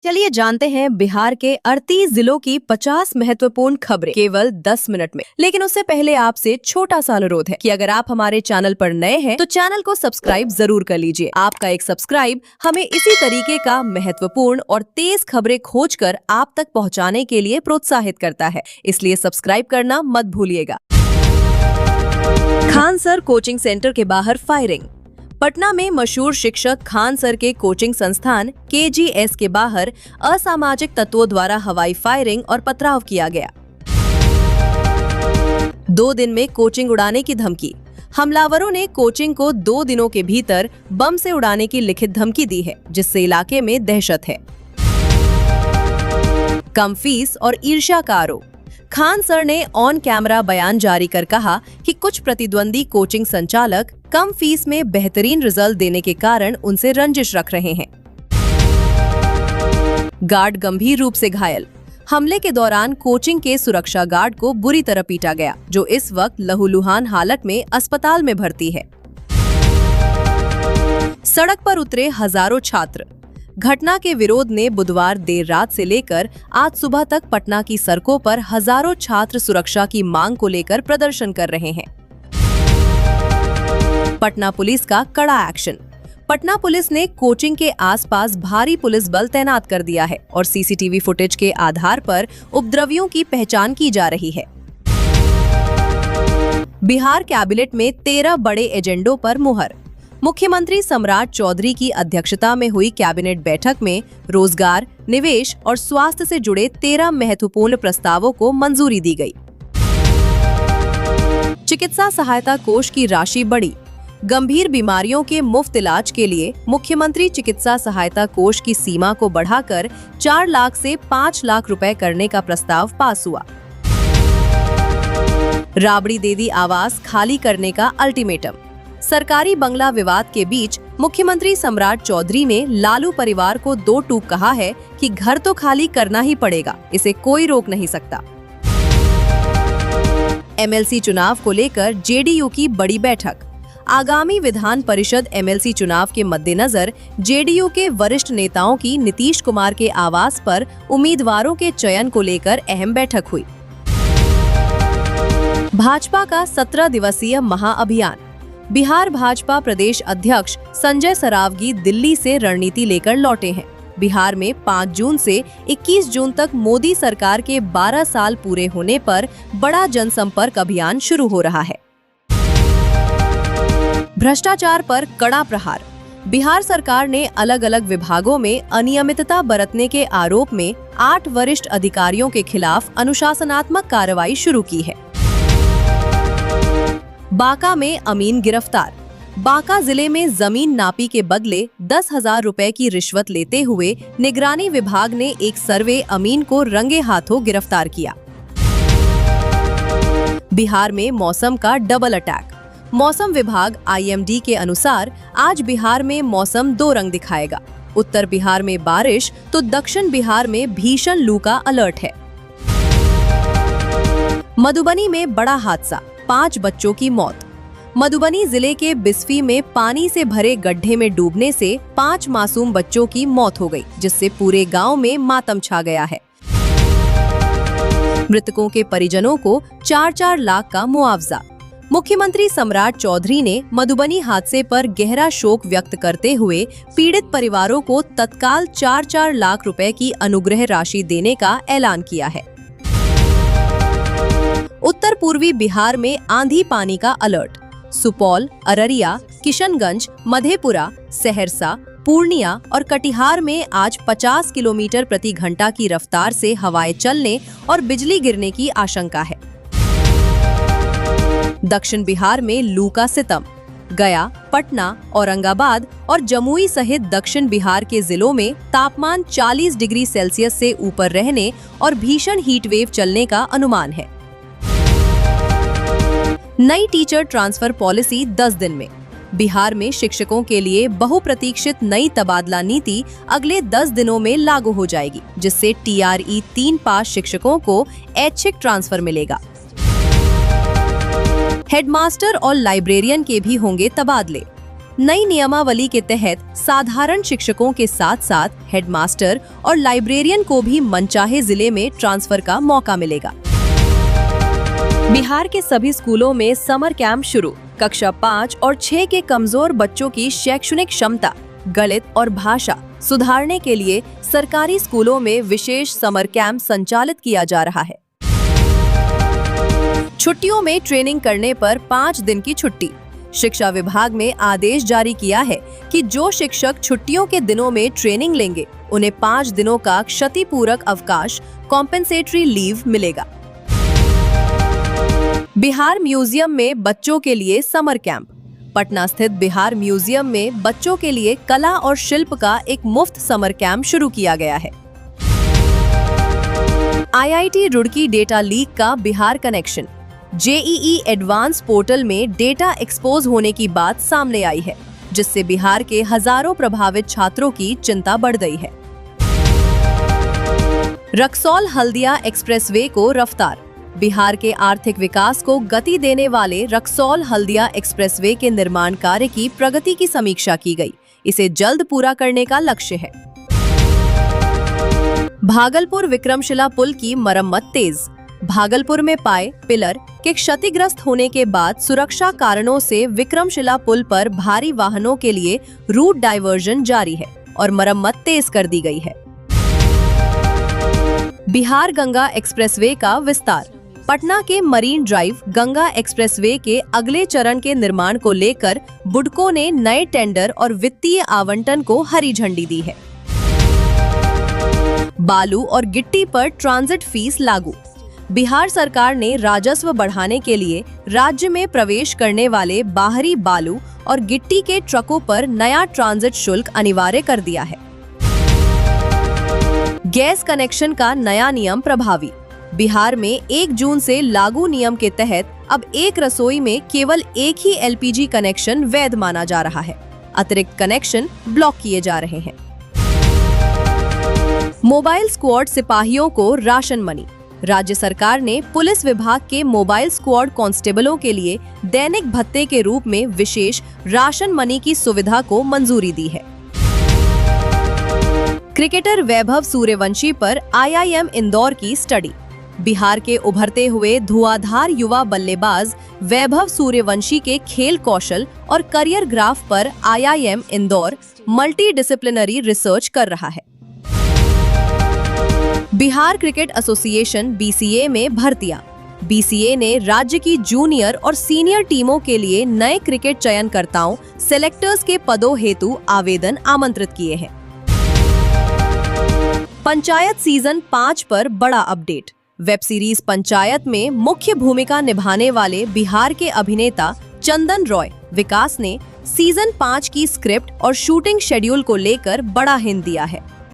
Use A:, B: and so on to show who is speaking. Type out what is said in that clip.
A: चलिए जानते हैं बिहार के 38 जिलों की 50 महत्वपूर्ण खबरें केवल 10 मिनट में। लेकिन उससे पहले आपसे छोटा सा अनुरोध है कि अगर आप हमारे चैनल पर नए हैं तो चैनल को सब्सक्राइब जरूर कर लीजिए। आपका एक सब्सक्राइब हमें इसी तरीके का महत्वपूर्ण और तेज खबरें खोजकर आप तक पहुंचाने के लिए प्रोत्साहित करता है, इसलिए सब्सक्राइब करना मत भूलिएगा। खान सर कोचिंग सेंटर के बाहर फायरिंग। पटना में मशहूर शिक्षक खान सर के कोचिंग संस्थान KGS के बाहर असामाजिक तत्वों द्वारा हवाई फायरिंग और पथराव किया गया। 2 दिन में कोचिंग उड़ाने की धमकी। हमलावरों ने कोचिंग को 2 दिनों के भीतर बम से उड़ाने की लिखित धमकी दी है, जिससे इलाके में दहशत है। कम फीस और ईर्ष्या का आरोप। खान सर ने ऑन कैमरा बयान जारी कर कहा कि कुछ प्रतिद्वंदी कोचिंग संचालक कम फीस में बेहतरीन रिजल्ट देने के कारण उनसे रंजिश रख रहे हैं। गार्ड गंभीर रूप से घायल। हमले के दौरान कोचिंग के सुरक्षा गार्ड को बुरी तरह पीटा गया, जो इस वक्त लहूलुहान हालत में अस्पताल में भर्ती है। सड़क पर उतरे हजारों छात्र। घटना के विरोध ने बुधवार देर रात से लेकर आज सुबह तक पटना की सड़कों पर हजारों छात्र सुरक्षा की मांग को लेकर प्रदर्शन कर रहे हैं। पटना पुलिस का कड़ा एक्शन। पटना पुलिस ने कोचिंग के आसपास भारी पुलिस बल तैनात कर दिया है और CCTV फुटेज के आधार पर उपद्रवियों की पहचान की जा रही है। बिहार कैबिनेट में 13 बड़े एजेंडों पर मुहर। मुख्यमंत्री सम्राट चौधरी की अध्यक्षता में हुई कैबिनेट बैठक में रोजगार, निवेश और स्वास्थ्य से जुड़े 13 महत्वपूर्ण प्रस्तावों को मंजूरी दी गई। चिकित्सा सहायता कोष की राशि बढ़ी। गंभीर बीमारियों के मुफ्त इलाज के लिए मुख्यमंत्री चिकित्सा सहायता कोष की सीमा को बढ़ाकर 4 लाख से 5 लाख रुपए करने का प्रस्ताव पास हुआ। राबड़ी दे दी आवास खाली करने का अल्टीमेटम। सरकारी बंगला विवाद के बीच मुख्यमंत्री सम्राट चौधरी ने लालू परिवार को 2 टूक कहा है कि घर तो खाली करना ही पड़ेगा, इसे कोई रोक नहीं सकता। MLC चुनाव को लेकर JDU की बड़ी बैठक। आगामी विधान परिषद MLC चुनाव के मद्देनजर JDU के वरिष्ठ नेताओं की नीतीश कुमार के आवास पर उम्मीदवारों के चयन को लेकर अहम बैठक हुई। भाजपा का 17 दिवसीय महाअभियान। बिहार भाजपा प्रदेश अध्यक्ष संजय सरावगी दिल्ली से रणनीति लेकर लौटे हैं। बिहार में 5 जून से 21 जून तक मोदी सरकार के 12 साल पूरे होने पर बड़ा जनसंपर्क अभियान शुरू हो रहा है। भ्रष्टाचार पर कड़ा प्रहार। बिहार सरकार ने अलग अलग विभागों में अनियमितता बरतने के आरोप में 8 वरिष्ठ अधिकारियों के खिलाफ अनुशासनात्मक कार्रवाई शुरू की है। बांका में अमीन गिरफ्तार। बांका जिले में जमीन नापी के बदले 10,000 रुपए की रिश्वत लेते हुए निगरानी विभाग ने एक सर्वे अमीन को रंगे हाथों गिरफ्तार किया। बिहार में मौसम का डबल अटैक। मौसम विभाग IMD के अनुसार आज बिहार में मौसम 2 रंग दिखाएगा। उत्तर बिहार में बारिश तो दक्षिण बिहार में भीषण लू का अलर्ट है। मधुबनी में बड़ा हादसा, 5 बच्चों की मौत। मधुबनी जिले के बिस्फी में पानी से भरे गड्ढे में डूबने से 5 मासूम बच्चों की मौत हो गई, जिससे पूरे गांव में मातम छा गया है। मृतकों के परिजनों को 4-4 लाख का मुआवजा। मुख्यमंत्री सम्राट चौधरी ने मधुबनी हादसे पर गहरा शोक व्यक्त करते हुए पीड़ित परिवारों को तत्काल 4-4 लाख रुपए की अनुग्रह राशि देने का ऐलान किया है। उत्तर पूर्वी बिहार में आंधी पानी का अलर्ट। सुपौल, अररिया, किशनगंज, मधेपुरा, सहरसा, पूर्णिया और कटिहार में आज 50 किलोमीटर प्रति घंटा की रफ्तार से हवाएं चलने और बिजली गिरने की आशंका है। दक्षिण बिहार में लू का सितम। गया, पटना, औरंगाबाद और जमुई सहित दक्षिण बिहार के जिलों में तापमान 40 डिग्री सेल्सियस से ऊपर रहने और भीषण हीट वेव चलने का अनुमान है। नई टीचर ट्रांसफर पॉलिसी 10 दिन में। बिहार में शिक्षकों के लिए बहुप्रतीक्षित नई तबादला नीति अगले 10 दिनों में लागू हो जाएगी, जिससे TRE 3 पास शिक्षकों को ऐच्छिक ट्रांसफर मिलेगा। हेडमास्टर और लाइब्रेरियन के भी होंगे तबादले। नई नियमावली के तहत साधारण शिक्षकों के साथ साथ हेडमास्टर और लाइब्रेरियन को भी मनचाहे जिले में ट्रांसफर का मौका मिलेगा। बिहार के सभी स्कूलों में समर कैंप शुरू। कक्षा 5 और 6 के कमजोर बच्चों की शैक्षणिक क्षमता, गणित और भाषा सुधारने के लिए सरकारी स्कूलों में विशेष समर कैंप संचालित किया जा रहा है। छुट्टियों में ट्रेनिंग करने पर 5 दिन की छुट्टी। शिक्षा विभाग ने आदेश जारी किया है कि जो शिक्षक छुट्टियों के दिनों में ट्रेनिंग लेंगे उन्हें 5 दिनों का क्षतिपूरक अवकाश कॉम्पेंसेटरी लीव मिलेगा। बिहार म्यूजियम में बच्चों के लिए समर कैंप। पटना स्थित बिहार म्यूजियम में बच्चों के लिए कला और शिल्प का एक मुफ्त समर कैंप शुरू किया गया है। IIT रुड़की डेटा लीक का Bihar connection. JEE advance portal में डेटा एक्सपोज होने की बात सामने आई है, जिससे बिहार के हजारों प्रभावित छात्रों की चिंता बढ़ गई है। रक्सौल हल्दिया एक्सप्रेसवे को रफ्तार। बिहार के आर्थिक विकास को गति देने वाले रक्सौल हल्दिया एक्सप्रेसवे के निर्माण कार्य की प्रगति की समीक्षा की गई। इसे जल्द पूरा करने का लक्ष्य है। भागलपुर विक्रमशिला पुल की मरम्मत तेज। भागलपुर में पाए पिलर के क्षतिग्रस्त होने के बाद सुरक्षा कारणों से विक्रमशिला पुल पर भारी वाहनों के लिए रूट डायवर्जन जारी है और मरम्मत तेज कर दी गई है। बिहार गंगा एक्सप्रेसवे का विस्तार। पटना के मरीन ड्राइव गंगा एक्सप्रेसवे के अगले चरण के निर्माण को लेकर बुडको ने नए टेंडर और वित्तीय आवंटन को हरी झंडी दी है। बालू और गिट्टी पर ट्रांजिट फीस लागू। बिहार सरकार ने राजस्व बढ़ाने के लिए राज्य में प्रवेश करने वाले बाहरी बालू और गिट्टी के ट्रकों पर नया ट्रांजिट शुल्क अनिवार्य कर दिया है। गैस कनेक्शन का नया नियम प्रभावी। बिहार में 1 जून से लागू नियम के तहत अब एक रसोई में केवल एक ही LPG कनेक्शन वैध माना जा रहा है। अतिरिक्त कनेक्शन ब्लॉक किए जा रहे हैं। मोबाइल स्क्वाड सिपाहियों को राशन मनी। राज्य सरकार ने पुलिस विभाग के मोबाइल स्क्वाड कांस्टेबलों के लिए दैनिक भत्ते के रूप में विशेष राशन मनी की सुविधा को मंजूरी दी है। क्रिकेटर वैभव सूर्यवंशी पर IIM इंदौर की स्टडी। बिहार के उभरते हुए धुआंधार युवा बल्लेबाज वैभव सूर्यवंशी के खेल कौशल और करियर ग्राफ पर IIM Indore multi disciplinary research कर रहा है। बिहार क्रिकेट एसोसिएशन BCA में भर्तियां। BCA ने राज्य की जूनियर और सीनियर टीमों के लिए नए क्रिकेट चयनकर्ताओं सेलेक्टर्स के पदों हेतु आवेदन आमंत्रित किए हैं। पंचायत सीजन 5 पर बड़ा अपडेट। वेब सीरीज पंचायत में मुख्य भूमिका निभाने वाले बिहार के अभिनेता चंदन रॉय विकास ने सीजन 5 की स्क्रिप्ट और शूटिंग शेड्यूल को लेकर बड़ा हिंट दिया है।